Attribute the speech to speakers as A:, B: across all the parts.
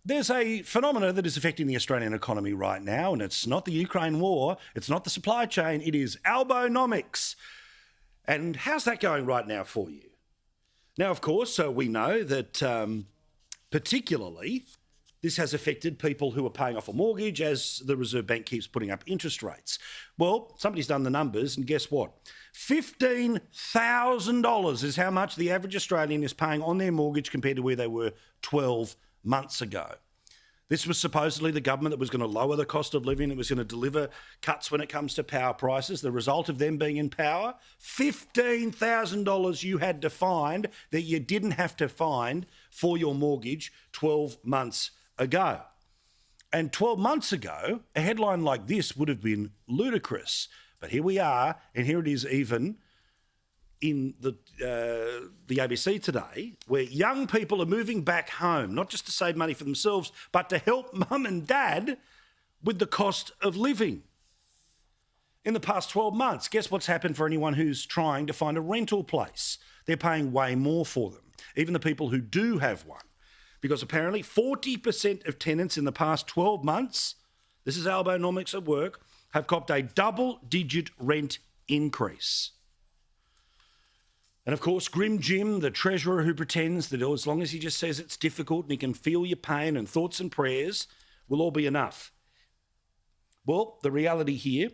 A: There's a phenomena that is affecting the Australian economy right now, and it's not the Ukraine war, it's not the supply chain, it is albonomics. And how's that going right now for you? Now, of course, we know that particularly this has affected people who are paying off a mortgage as the Reserve Bank keeps putting up interest rates. Well, somebody's done the numbers, and guess what? $15,000 is how much the average Australian is paying on their mortgage compared to where they were 12 months ago. This was supposedly the government that was going to lower the cost of living. It was going to deliver cuts when it comes to power prices. The result of them being in power, $15,000 you had to find that you didn't have to find for your mortgage 12 months ago. And 12 months ago, a headline like this would have been ludicrous. But here we are, and here it is even in the ABC today, where young people are moving back home, not just to save money for themselves, but to help mum and dad with the cost of living. In the past 12 months, guess what's happened for anyone who's trying to find a rental place? They're paying way more for them, even the people who do have one. Because apparently 40% of tenants in the past 12 months, this is albonomics at work, have copped a double-digit rent increase. And of course, Grim Jim, the treasurer who pretends that as long as he just says it's difficult and he can feel your pain and thoughts and prayers, will all be enough. Well, the reality here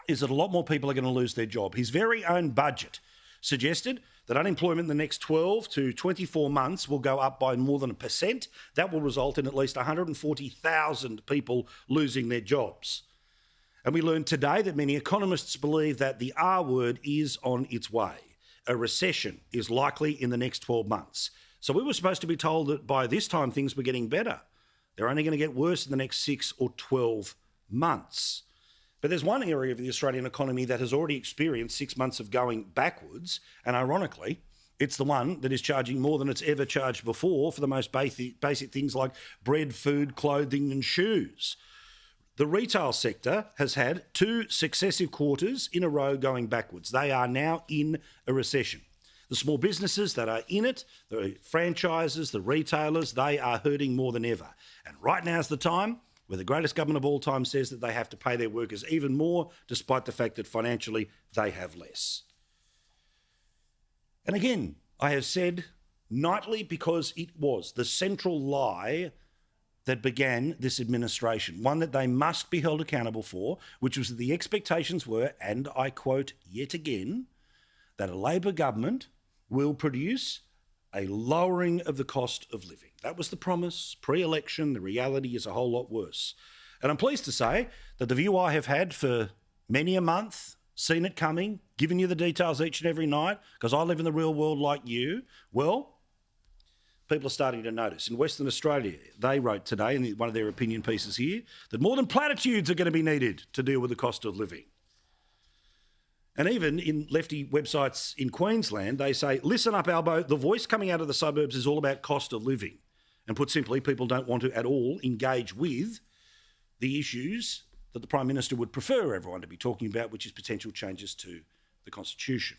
A: is that a lot more people are going to lose their job. His very own budget suggested that unemployment in the next 12 to 24 months will go up by more than 1%. That will result in at least 140,000 people losing their jobs. And we learned today that many economists believe that the R word is on its way. A recession is likely in the next 12 months. So we were supposed to be told that by this time things were getting better. They're only going to get worse in the next 6 or 12 months. But there's one area of the Australian economy that has already experienced 6 months of going backwards, and ironically, it's the one that is charging more than it's ever charged before for the most basic things like bread, food, clothing and shoes. The retail sector has had 2 successive quarters in a row going backwards. They are now in a recession. The small businesses that are in it, the franchises, the retailers, they are hurting more than ever. And right now is the time where the greatest government of all time says that they have to pay their workers even more, despite the fact that financially they have less. And again, I have said nightly because it was the central lie that began this administration, one that they must be held accountable for, which was that the expectations were, and I quote yet again, that a Labor government will produce a lowering of the cost of living. That was the promise pre-election. The reality is a whole lot worse. And I'm pleased to say that the view I have had for many a month, seen it coming, given you the details each and every night, because I live in the real world like you, well, people are starting to notice. In Western Australia, they wrote today in one of their opinion pieces here that more than platitudes are going to be needed to deal with the cost of living. And even in lefty websites in Queensland, they say, listen up, Albo, the voice coming out of the suburbs is all about cost of living. And put simply, people don't want to at all engage with the issues that the Prime Minister would prefer everyone to be talking about, which is potential changes to the Constitution.